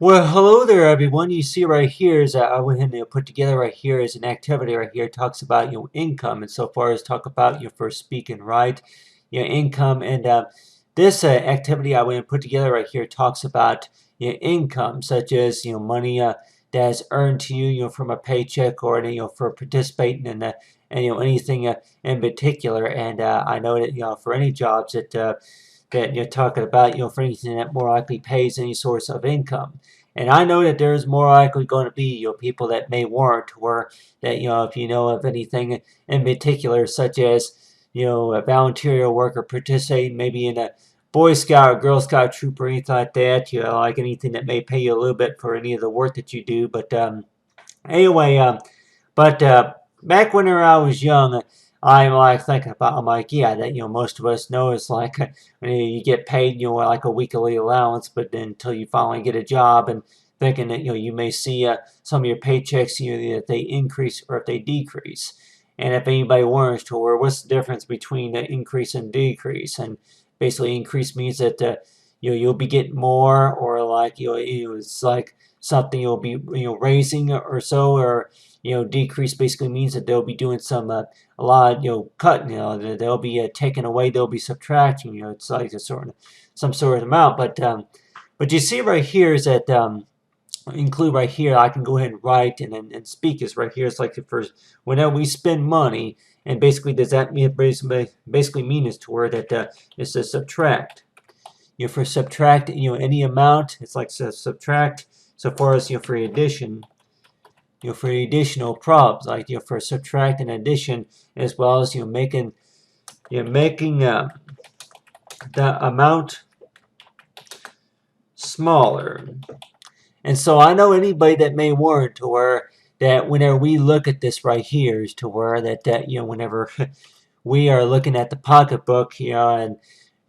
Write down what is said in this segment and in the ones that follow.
Well, hello there, everyone. You see right here is I went ahead and put together right here is an activity right here. It talks about income, and so far as talk about for speaking right, income, and this activity I went and put together right here talks about income, such as money that is earned to you from a paycheck or for participating in and anything in particular. And I know that for any jobs that you're talking about, for anything that more likely pays any source of income. And I know that there's more likely going to be, people that may warrant, or that, if you know of anything in particular, such as, a volunteer worker participating maybe in a Boy Scout or Girl Scout troop or anything like that, like anything that may pay you a little bit for any of the work that you do. But anyway, but back when I was young, I'm like thinking about, I'm like, yeah, that most of us know it's like when you get paid, like a weekly allowance, but then until you finally get a job, and thinking that you may see some of your paychecks, that they increase or if they decrease. And if anybody wonders to where what's the difference between the increase and decrease, and basically increase means that you'll be getting more, or like it's like something you'll be raising or so, or decrease basically means that they'll be doing some a lot of, cutting, they'll be taking away, they'll be subtracting, it's like some sort of amount. But you see right here is that include right here, I can go ahead and write and speak is right here. It's like the first, whenever we spend money, and basically does that mean basically mean is to where that is to subtract. For subtract, any amount, it's like subtract. So far as for addition, for additional probs, like for subtract and addition, as well as making the amount smaller. And so I know anybody that may warrant to where that whenever we look at this right here is to where that whenever we are looking at the pocketbook, and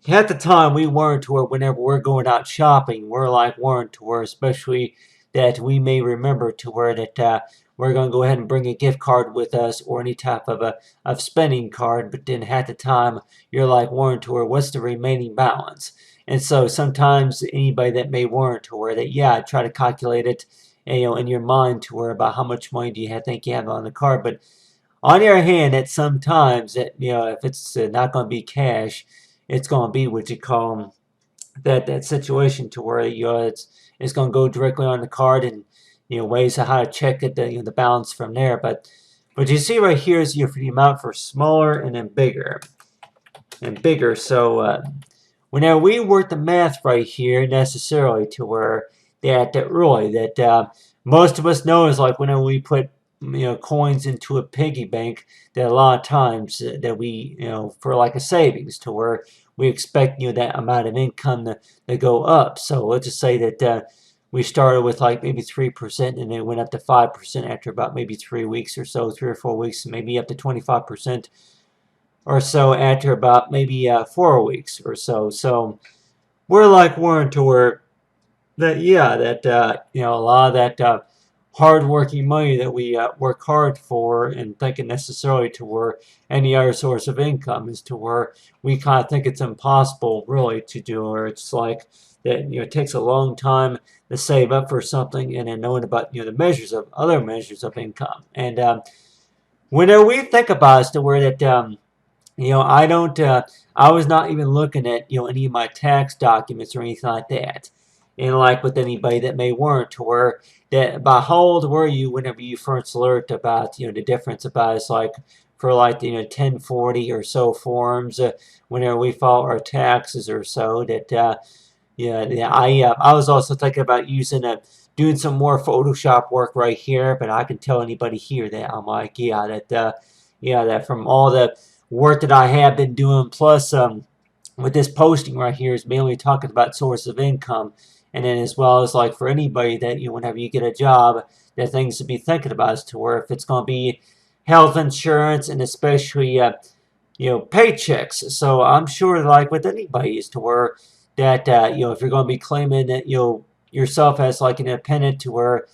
at the time we warrant to where whenever we're going out shopping, we're like warrant to where, especially that we may remember to where that we're going to go ahead and bring a gift card with us or any type of a spending card, but then at the time you're like warrant to where what's the remaining balance. And so sometimes anybody that may warrant to where that, yeah, try to calculate it, in your mind to where about how much money do you think you have on the card. But on the other hand, that sometimes that if it's not going to be cash, it's going to be what you call that situation to where it's going to go directly on the card, and ways of how to check it, the balance from there. But you see right here is for the amount for smaller and then bigger and bigger. So whenever we work the math right here, necessarily to where that really that most of us know is like whenever we put coins into a piggy bank, that a lot of times that we for like a savings to where we expect that amount of income to go up. So let's just say that we started with like maybe 3%, and it went up to 5% after about maybe 3 weeks or so, 3 or 4 weeks, maybe up to 25% or so after about maybe 4 weeks or so. So we're like warranted to where that, yeah, that a lot of that hard-working money that we work hard for, and thinking necessarily to where any other source of income is to where we kind of think it's impossible really to do, or it's like that it takes a long time to save up for something, and then knowing about the measures of other measures of income. And whenever we think about it, to where that I don't. I was not even looking at any of my tax documents or anything like that. And like with anybody that may warrant to where that about how old were you whenever you first learned about the difference about it's like for like 1040 or so forms whenever we file our taxes or so that yeah, I was also thinking about using doing some more Photoshop work right here, but I can tell anybody here that I'm like, yeah, that from all the work that I have been doing, plus with this posting right here is mainly talking about source of income, and then as well as like for anybody that whenever you get a job, there are things to be thinking about as to where if it's going to be health insurance, and especially paychecks. So I'm sure like with anybody as to where that if you're going to be claiming that yourself as like an independent to where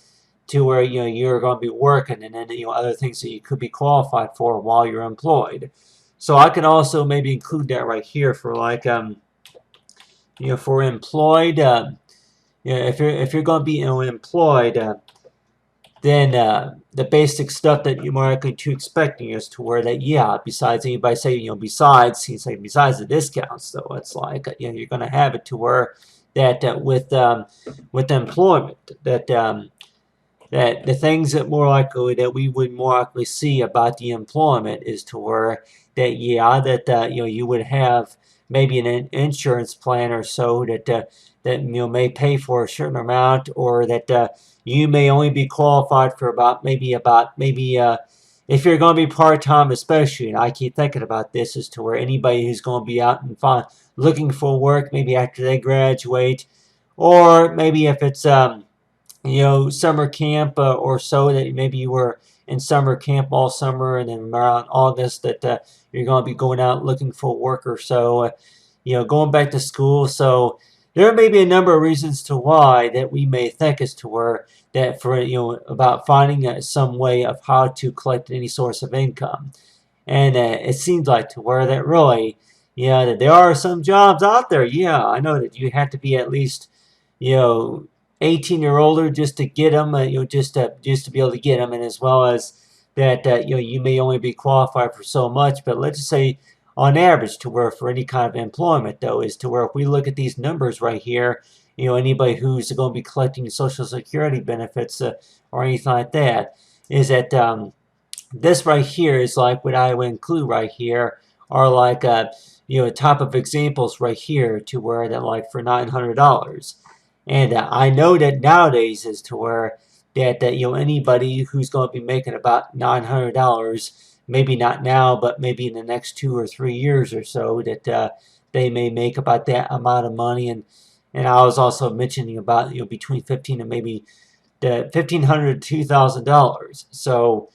you're going to be working, and then other things that you could be qualified for while you're employed. So I can also maybe include that right here for like for employed if you're going to be employed, then the basic stuff that you're more likely to expecting is to where that, yeah, besides anybody say, besides, he's like, besides the discounts, so it's like, you're going to have it to where that with employment, that the things that more likely that we would more likely see about the employment is to where that, yeah, that you would have maybe an insurance plan or so that may pay for a certain amount, or that you may only be qualified for about maybe if you're going to be part-time, especially, and I keep thinking about this, as to where anybody who's going to be out and looking for work maybe after they graduate, or maybe if it's summer camp, or so, that maybe you were in summer camp all summer, and then around August that you're going to be going out looking for work or so, going back to school. So there may be a number of reasons to why that we may think as to where that for about finding some way of how to collect any source of income. And it seems like to where that really, that there are some jobs out there. Yeah, I know that you have to be at least, you know, 18 or older just to get them. Just to be able to get them, and as well as that, you may only be qualified for so much. But let's just say, on average, to where for any kind of employment, though, is to where if we look at these numbers right here, anybody who's going to be collecting Social Security benefits or anything like that, is that this right here is like what I would include right here are like type of examples right here to where that, like, for $900. And I know that nowadays is to where that anybody who's going to be making about $900, maybe not now, but maybe in the next 2 or 3 years or so, that they may make about that amount of money. And I was also mentioning about between 15 and maybe the $1,500 to $2,000. So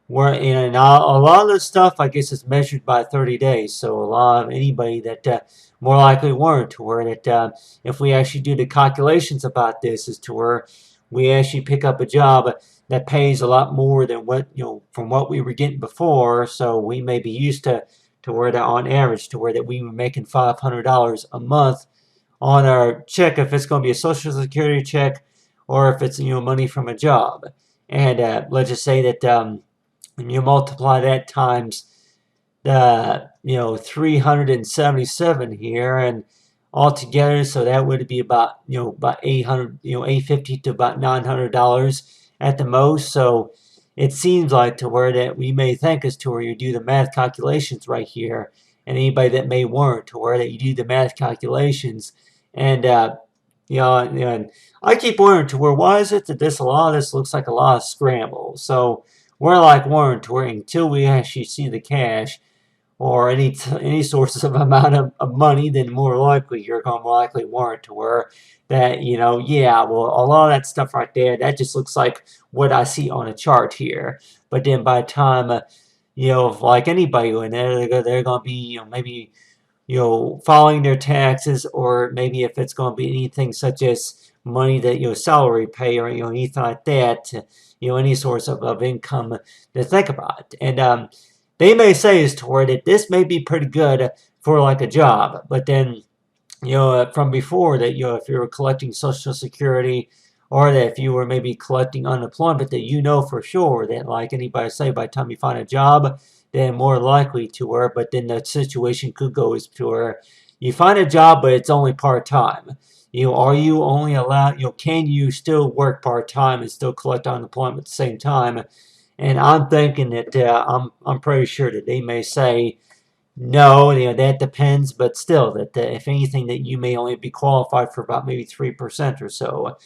we're in a lot of this stuff, I guess, is measured by 30 days. So a lot of anybody that more likely weren't, to where that if we actually do the calculations about this, is to where we actually pick up a job that pays a lot more than what from what we were getting before. So we may be used to where that on average, to where that we were making $500 a month on our check, if it's going to be a Social Security check or if it's money from a job. And let's just say that when you multiply that times the 377 here, and altogether, so that would be about about 800, 850 to about $900 at the most. So it seems like to where that we may think as to where you do the math calculations right here, and anybody that may weren't, to where that you do the math calculations, and and I keep wondering to where, why is it that a lot of this looks like a lot of scramble. So we're like Warren, to where until we actually see the cash or any sources of amount of money, then more likely you're going to more likely warrant to where that yeah, well, a lot of that stuff right there, that just looks like what I see on a chart here. But then by the time like anybody in there, they're going to be maybe filing their taxes, or maybe if it's going to be anything such as money that salary pay, or anything like that, any source of income to think about. And they may say as to where that this may be pretty good for like a job, but then from before that, if you were collecting Social Security, or that if you were maybe collecting unemployment, that for sure that, like anybody say, by the time you find a job, then more likely to where, but then the situation could go is to where you find a job, but it's only part-time. Are you only allowed, can you still work part-time and still collect unemployment at the same time? And I'm thinking that I'm pretty sure that they may say, no, that depends, but still, that if anything, that you may only be qualified for about maybe 3% or so.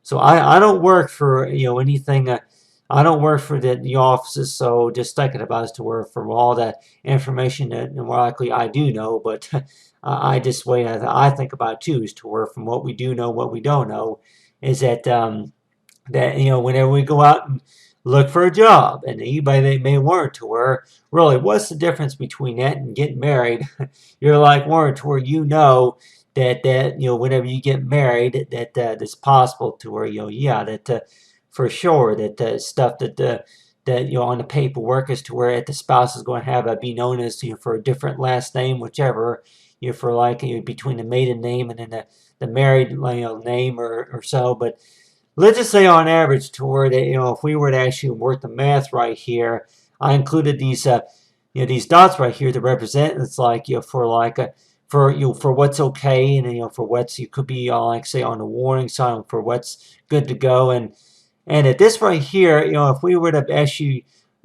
So I don't work for anything. I don't work for the offices, so just thinking about as to where, from all that information that more likely I do know, but I just wait. I think about it too, is to where, from what we do know, what we don't know, is that whenever we go out and look for a job, and anybody that may want to where, really, what's the difference between that and getting married? You're like Warren, to where that whenever you get married, that it's possible to where yeah, that for sure that stuff that that on the paperwork as to where the spouse is going to have be known as for a different last name, whichever for like between the maiden name and then the married name or so. But let's just say on average to where that if we were to actually work the math right here, I included these these dots right here to represent. It's like for like a for what's okay, and for what's you could be like say on the warning sign for what's good to go. And at this right here, if we were to actually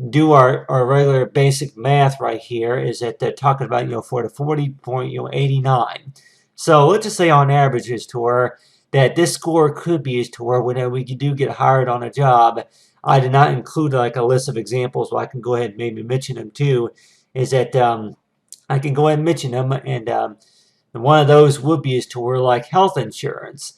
do our regular basic math right here, is that they're talking about for the 40.89. So let's just say on average is to where that this score could be is to where whenever we do get hired on a job, I did not include like a list of examples, so I can go ahead and maybe mention them too. Is that I can go ahead and mention them, and one of those would be is to where like health insurance,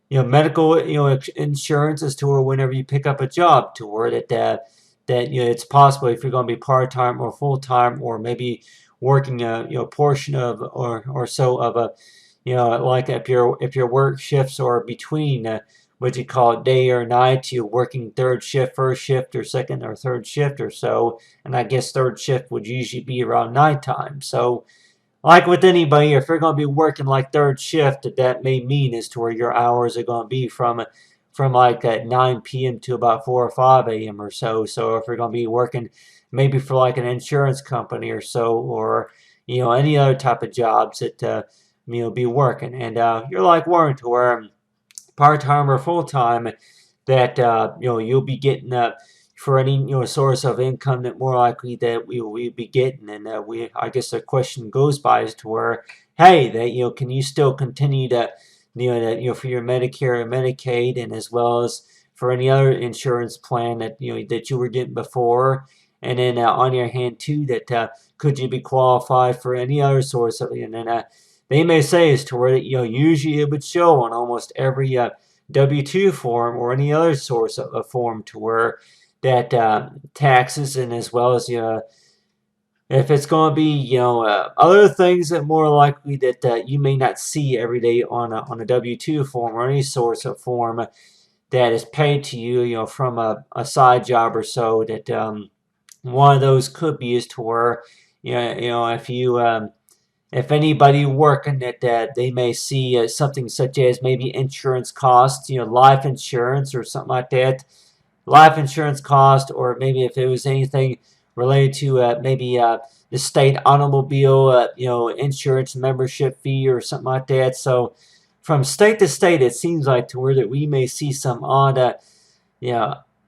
medical insurance is to where whenever you pick up a job to where that it's possible if you're going to be part-time or full-time or maybe working a portion of or so of a like if your work shifts are between what you call it day or night, you're working third shift, first shift, or second or third shift or so, and I guess third shift would usually be around nighttime. So like with anybody, if you're going to be working like third shift, that may mean as to where your hours are going to be from like at 9 p.m. to about 4 or 5 a.m. or so. So if you're going to be working maybe for like an insurance company or so, or any other type of jobs that be working, and you're like working to where part-time or full-time, that you'll be getting for any source of income that more likely that we'll be getting. And I guess the question goes by as to where, hey, that can you still continue to that for your Medicare and Medicaid, and as well as for any other insurance plan that that you were getting before. And then on your hand too, that could you be qualified for any other source of, and then they may say as to where that usually it would show on almost every W-2 form or any other source of a form to where that taxes, and as well as if it's going to be other things that more likely that you may not see every day on a W-2 form or any source of form that is paid to you from a side job or so, that one of those could be is to where if you if anybody working that they may see something such as maybe insurance costs, life insurance or something like that, life insurance cost, or maybe if it was anything related to maybe the state automobile insurance membership fee or something like that. So from state to state, it seems like to where that we may see some odd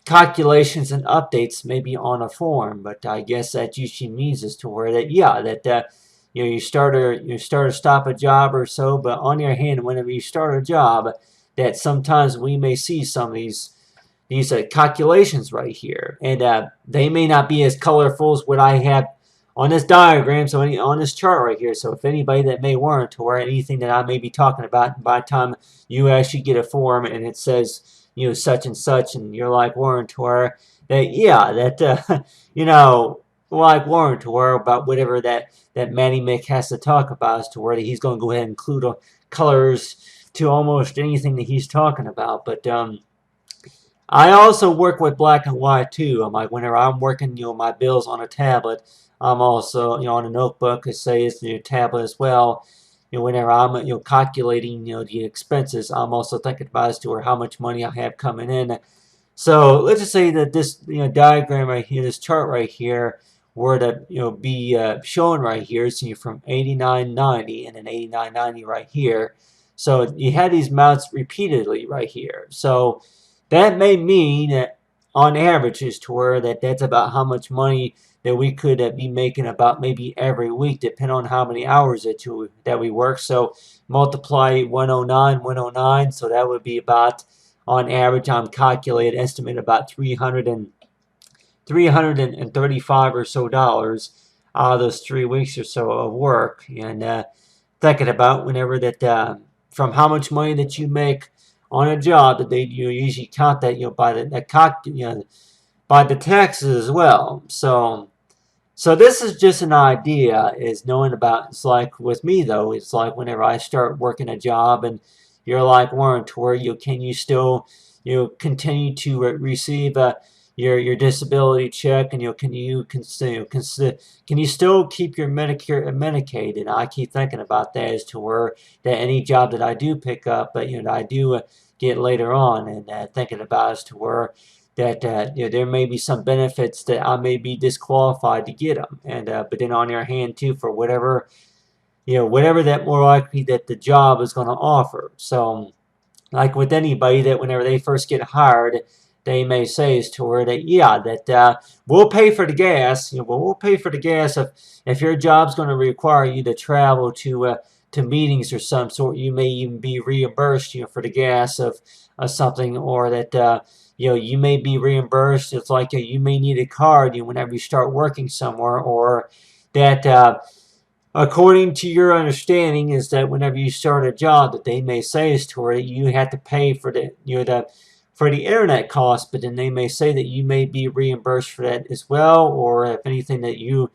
calculations and updates maybe on a form. But I guess that usually means as to where that that you start or stop a job or so. But on your hand, whenever you start a job, that sometimes we may see some of these calculations right here, and they may not be as colorful as what I have on this diagram, so on this chart right here. So if anybody that may warrant to where anything that I may be talking about, by the time you actually get a form and it says such and such, and you're like warrant to where that that like warrant to where about whatever that Manny Mick has to talk about, as to where he's going to go ahead and include colors to almost anything that he's talking about. But I also work with black and white too. I'm like whenever I'm working, my bills on a tablet, I'm also on a notebook. It says your tablet as well. Whenever I'm calculating the expenses, I'm also thinking about as to how much money I have coming in. So let's just say that this diagram right here, this chart right here, were to be shown right here. So from 89.90 and then 89.90 right here. So you had these amounts repeatedly right here. So that may mean that on average is to where that's about how much money that we could be making about maybe every week, depending on how many hours that we work. So multiply 109, so that would be about, on average, I'm calculating, estimate about 335 or so dollars out of those 3 weeks or so of work. And thinking about whenever that from how much money that you make on a job, that they usually count that by the by the taxes as well. So this is just an idea, is knowing about. It's like with me though, it's like whenever I start working a job and you're like Warren, to where can you still continue to receive your disability check, and can you still keep your Medicare and Medicaid? And I keep thinking about that as to where that any job that I do pick up, but that I do get later on, and thinking about as to where that there may be some benefits that I may be disqualified to get them, and but then on your hand too for whatever that more likely that the job is going to offer. So like with anybody that whenever they first get hired, they may say is to her that yeah that we'll pay for the gas. Well, we'll pay for the gas if your job's going to require you to travel to meetings or some sort. You may even be reimbursed for the gas of something, or that you may be reimbursed. It's like you may need a card whenever you start working somewhere, or that according to your understanding is that whenever you start a job that they may say is to where you have to pay for the internet cost, but then they may say that you may be reimbursed for that as well, or if anything that you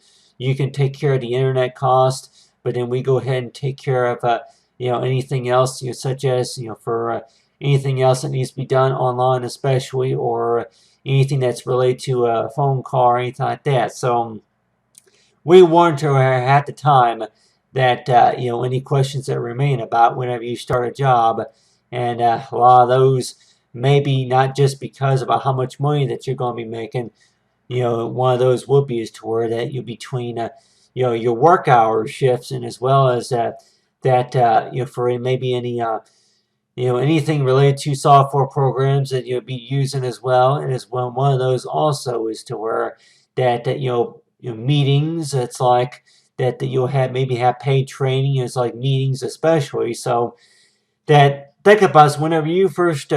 can take care of the internet cost, but then we go ahead and take care of anything else, such as for anything else that needs to be done online, especially, or anything that's related to a phone call or anything like that. So we warned her at the time that any questions that remain about whenever you start a job, and a lot of those maybe not just because about how much money that you're going to be making. One of those will be is to where that you between your work hour shifts, and as well as that for maybe any anything related to software programs that you'll be using as well. And as well, one of those also is to where that meetings. It's like that you'll have maybe have paid training. It's like meetings especially. So that think about is whenever you first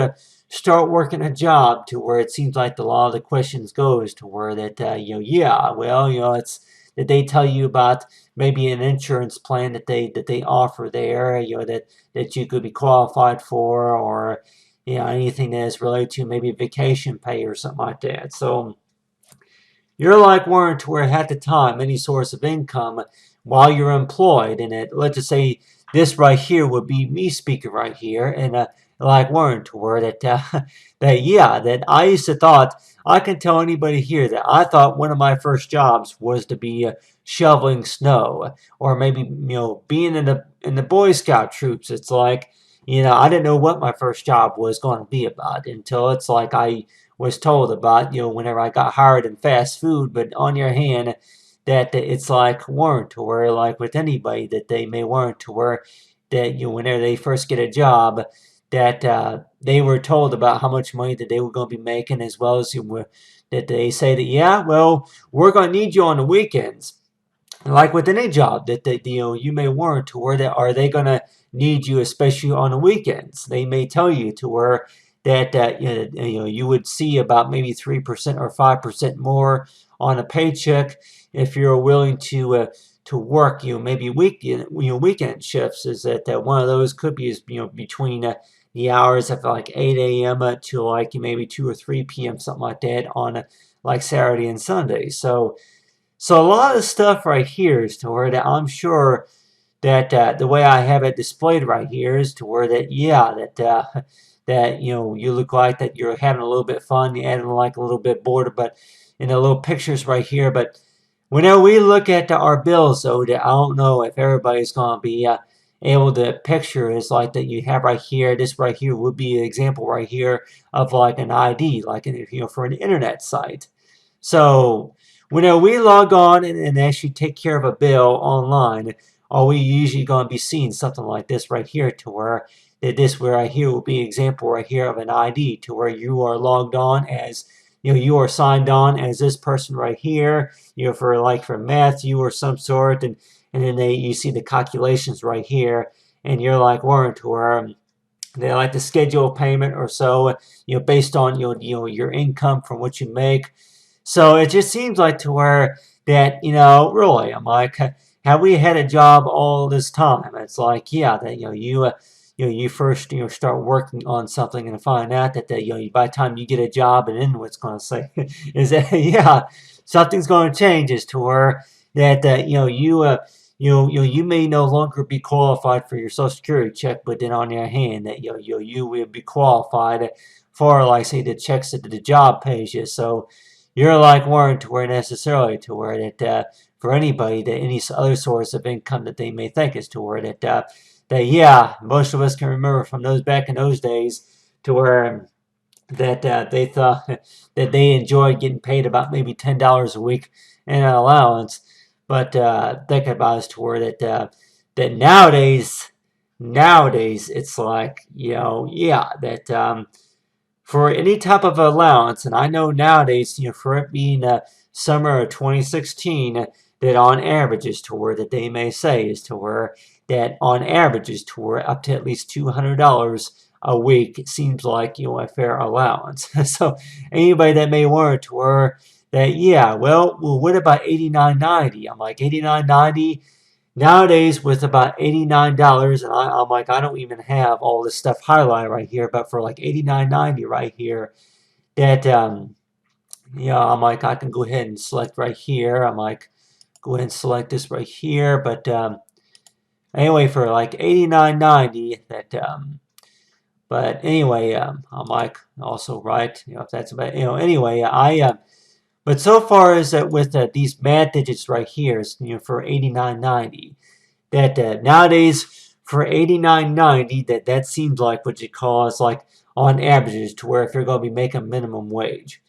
start working a job, to where it seems like a lot of the questions goes to where that yeah, well, it's that they tell you about maybe an insurance plan that they offer there, that you could be qualified for, or anything that is related to maybe vacation pay or something like that. So you're like Warren to where at the time any source of income while you're employed, and let's just say this right here would be me speaking right here, and like Warren to where that that I used to thought I can tell anybody here that I thought one of my first jobs was to be shoveling snow, or maybe being in the Boy Scout troops. It's like I didn't know what my first job was going to be about until it's like I was told about, whenever I got hired in fast food. But on your hand, that it's like warrant to where, like with anybody, that they may warrant to where that whenever they first get a job, that they were told about how much money that they were going to be making, as well as that they say that yeah, well, we're going to need you on the weekends. Like with any job that you may warrant to where that are they going to need you, especially on the weekends. They may tell you to where that you would see about maybe 3% or 5% more on a paycheck if you're willing to work maybe weekend shifts. Is that one of those could be between the hours of like 8 a.m. To like maybe 2 or 3 p.m. something like that on like Saturday and Sunday. So a lot of stuff right here is to where that I'm sure that the way I have it displayed right here is to where that yeah that you look like that you're having a little bit fun, you adding like a little bit border, but in the little pictures right here. But whenever we look at our bills, though, that I don't know if everybody's gonna be able to picture is like that you have right here. This right here would be an example right here of like an ID, like for an internet site. So whenever we log on and actually take care of a bill online, are we usually going to be seeing something like this right here, to where that this right here will be an example right here of an ID, to where you are logged on as you are signed on as this person right here, for Matthew or some sort, and then you see the calculations right here, and you're like Warren, to where they like to schedule a payment or so, based on your income from what you make. So it just seems like to where that really, I'm like, have we had a job all this time? It's like yeah, that you first start working on something and find out that by the time you get a job, and then what's going to say is that yeah, something's going to change, as to where that you may no longer be qualified for your Social Security check, but then on the other hand, that you will be qualified for, like, say, the checks that the job pays you. So you're like weren't to where necessarily to where that for anybody that any other source of income that they may think is to where that yeah, most of us can remember from those back in those days to where that they thought that they enjoyed getting paid about maybe $10 a week in an allowance. But think about it to where that nowadays it's like, yeah, that for any type of allowance, and I know nowadays, for it being summer of 2016, that on average is to where that they may say is to where that on average is to where up to at least $200 a week it seems like a fair allowance. So anybody that may wonder to where that yeah, well, what about 89.90? I'm like 89.90 nowadays with about $89, and I'm like, I don't even have all this stuff highlighted right here, but for like 89.90 right here, that I'm like, I can go ahead and select right here. I'm like, go ahead and select this right here, but anyway, for like 89.90, that but anyway, I'm like also right, if that's about anyway, but so far as that with these mad digits right here, for 89.90. That nowadays for 89.90 that seems like what you call is like on averages to where if you're going to be making minimum wage.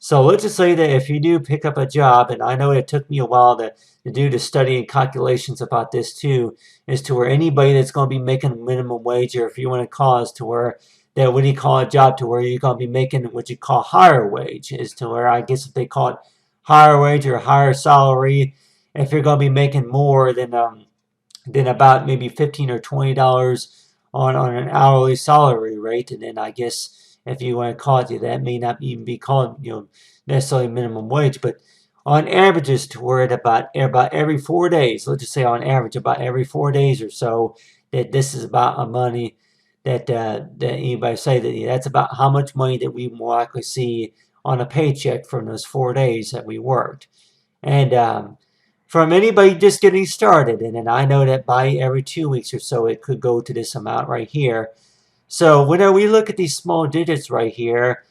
So let's just say that if you do pick up a job, and I know it took me a while to do the study and calculations about this too, is to where anybody that's going to be making minimum wage, or if you want to call it to where that what do you call a job to where you're going to be making what you call higher wage, is to where I guess if they call it higher wage or higher salary, if you're going to be making more than about maybe $15 or $20 on an hourly salary rate, and then I guess if you want to call it that may not even be called necessarily minimum wage, but on averages to where at about every 4 days, let's just say on average about every 4 days or so, that this is about a money that anybody say that that's about how much money that we more likely see on a paycheck from those 4 days that we worked. And from anybody just getting started, and then I know that by every 2 weeks or so it could go to this amount right here. So whenever we look at these small digits right here,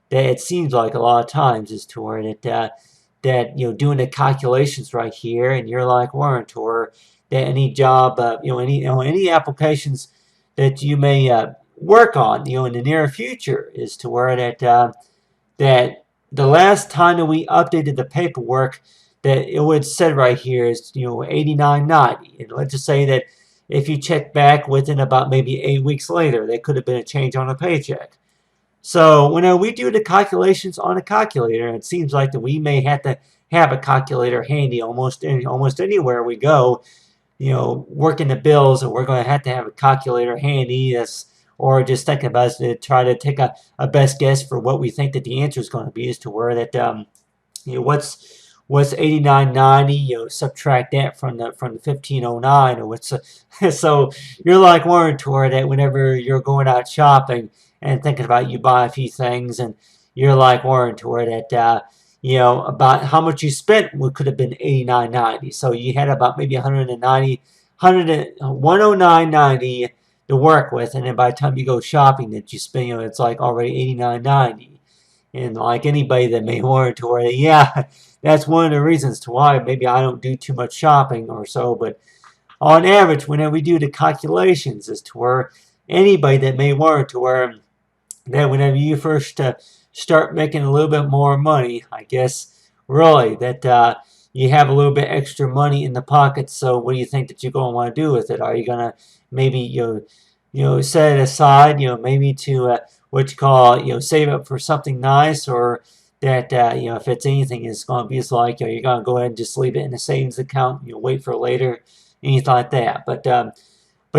that it seems like a lot of times is to where that doing the calculations right here, and you're like Warren, to where that any job any applications that you may work on in the near future is to where that the last time that we updated the paperwork, that it would said right here is 89.90, and let's just say that if you check back within about maybe 8 weeks later, there could have been a change on a paycheck. So whenever we do the calculations on a calculator, it seems like that we may have to have a calculator handy almost anywhere we go, working the bills, and we're going to have a calculator handy. Or just thinking about it to try to take a best guess for what we think that the answer is going to be, as to where that what's 89.90, subtract that from the 1509, or what's so you're like Warren, to where that whenever you're going out shopping and thinking about you buy a few things, and you're like Warren, to where that about how much you spent could have been 89.90. So you had about maybe 109.90 to work with, and then by the time you go shopping, that you spend, it's like already 89.90. And like anybody that may want to, where yeah, that's one of the reasons to why maybe I don't do too much shopping or so. But on average, whenever we do the calculations, is to where anybody that may want to where that whenever you first start making a little bit more money, I guess really that you have a little bit extra money in the pocket. So what do you think that you're going to want to do with it? Are you going to maybe set it aside, maybe to what you call save up for something nice, or that if it's anything, it's going to be like you're going to go ahead and just leave it in a savings account, wait for later, anything like that. But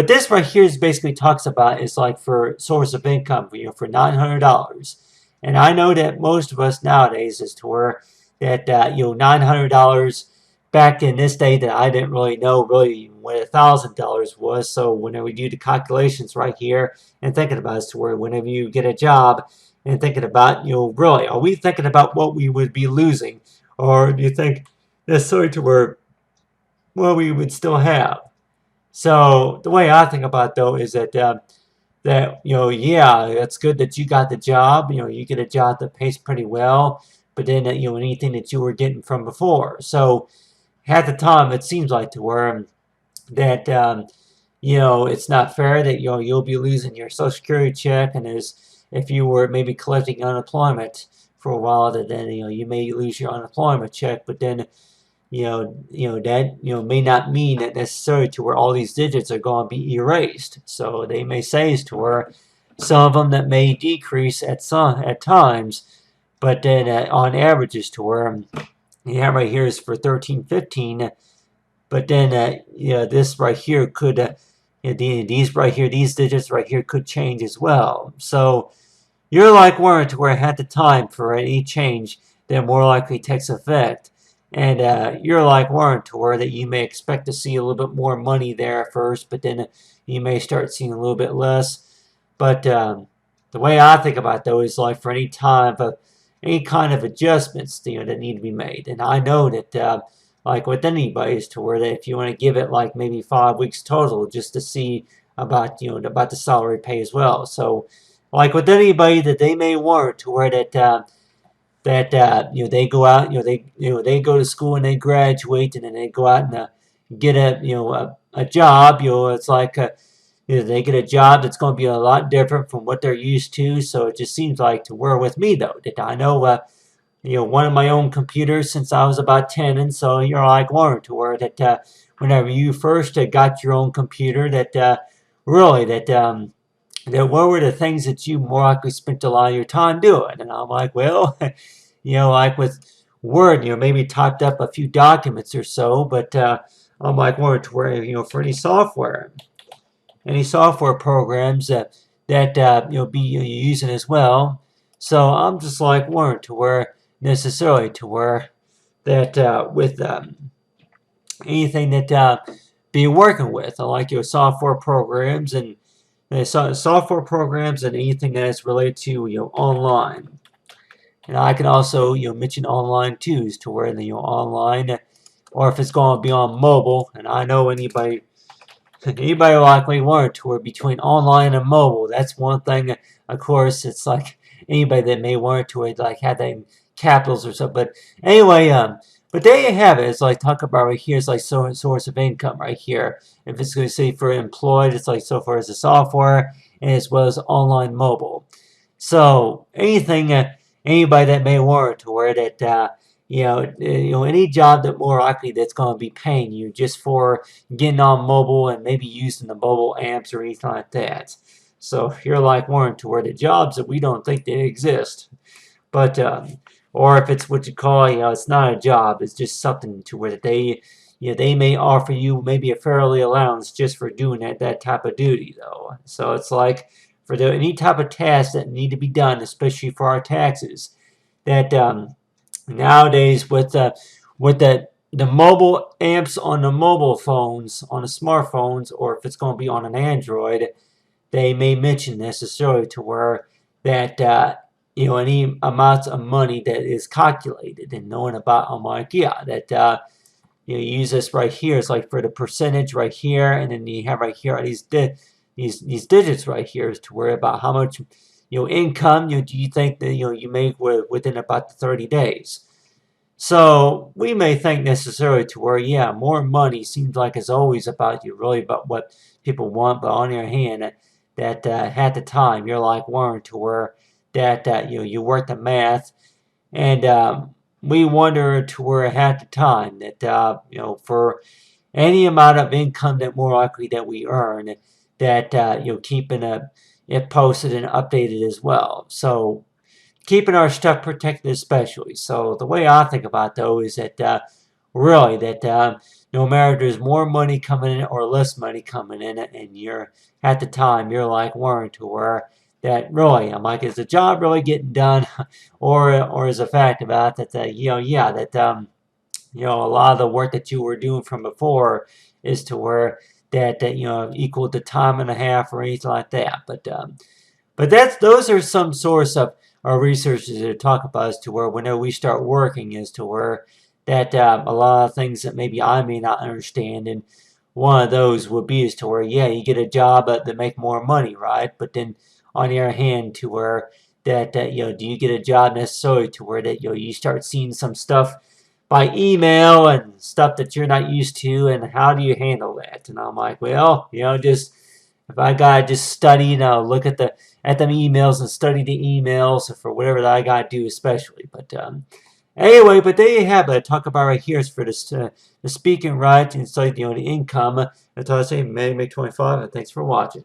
this right here is basically talks about is like for source of income, for $900. And I know that most of us nowadays is to where that $900 back in this day, that I didn't really know really what $1,000 was. So whenever we do the calculations right here and thinking about it, is to where whenever you get a job and thinking about really, are we thinking about what we would be losing, or do you think necessarily to where what we would still have? So the way I think about it, though, is that that, yeah, it's good that you got the job. You get a job that pays pretty well, but then, anything that you were getting from before. So at the time, it seems like to where that, it's not fair that, you'll be losing your Social Security check, and there's, if you were maybe collecting unemployment for a while, that then, you may lose your unemployment check, but then, that, may not mean that necessarily to where all these digits are going to be erased. So they may say is to where some of them that may decrease at times, but then on average is to where you have right here is for 1315, but then this right here could these right here, these digits right here could change as well. So you're like warrant where at the time for any change that more likely takes effect. And you're like warrant to where that you may expect to see a little bit more money there at first, but then you may start seeing a little bit less. But the way I think about it, though, is like for any kind of adjustments that need to be made. And I know that like with anybody is to where that if you want to give it like maybe 5 weeks total just to see about about the salary pay as well. So like with anybody that they may want to where they go out, they go to school and they graduate, and then they go out and get a job. It's like they get a job that's going to be a lot different from what they're used to. So it just seems like to where with me though that I know one of my own computers since I was about 10, and so you're like Warren to where that whenever you first got your own computer that really that what were the things that you more likely spent a lot of your time doing? And I'm like, well, like with Word, maybe typed up a few documents or so, but I'm like, Word, to where, for any software programs that be using as well. So I'm just like Word, to where necessarily to where that with anything that be working with, I like your software programs and software programs and anything that is related to online. And I can also mention online too, is to where the online, or if it's going to be on mobile. And I know anybody likely learned to where between online and mobile, that's one thing. Of course, it's like anybody that may want to like have that in capitals or something. But anyway, but there you have it. It's like talk about right here. It's like source of income right here. If it's going to say for employed, it's like so far as the software and as well as online mobile. So anything, anybody that may want to where that any job that more likely that's going to be paying you just for getting on mobile and maybe using the mobile amps or anything like that. So you're like Warren to where the jobs that we don't think they exist, but or if it's what you call it's not a job, it's just something to where they may offer you maybe a fairly allowance just for doing that type of duty though. So it's like for any type of tasks that need to be done, especially for our taxes, that nowadays with the mobile amps on the mobile phones, on the smartphones, or if it's going to be on an Android, they may mention necessarily to where that any amounts of money that is calculated and knowing about. I'm like, yeah, that you use this right here. It's like for the percentage right here, and then you have right here these digits right here is to worry about how much income do you think that you make within about the 30 days. So we may think necessarily to where, yeah, more money seems like it's always about really about what people want, but on the other hand, that at the time you're like Warren to where that you work the math, and we wonder to where at the time that for any amount of income that more likely that we earn, that keeping it posted and updated as well. So keeping our stuff protected especially. So the way I think about it, though is that really that no matter if there's more money coming in or less money coming in, and you're at the time you're like Warren to where that really I'm like, is the job really getting done, or is the fact about that yeah that a lot of the work that you were doing from before is to where that equal to time and a half or anything like that. But those are some source of our researchers that talk about as to where whenever we start working is to where that a lot of things that maybe I may not understand, and one of those would be is to where, yeah, you get a job that make more money, right? But then on the other hand, to where that do you get a job necessarily to where that you start seeing some stuff by email and stuff that you're not used to, and how do you handle that? And I'm like, well, just if I gotta just study, look at them emails and study the emails for whatever that I gotta do, especially. But anyway, but there you have it. I talk about right here is for this the speaking right and study the income. That's all I say. May 25. And thanks for watching.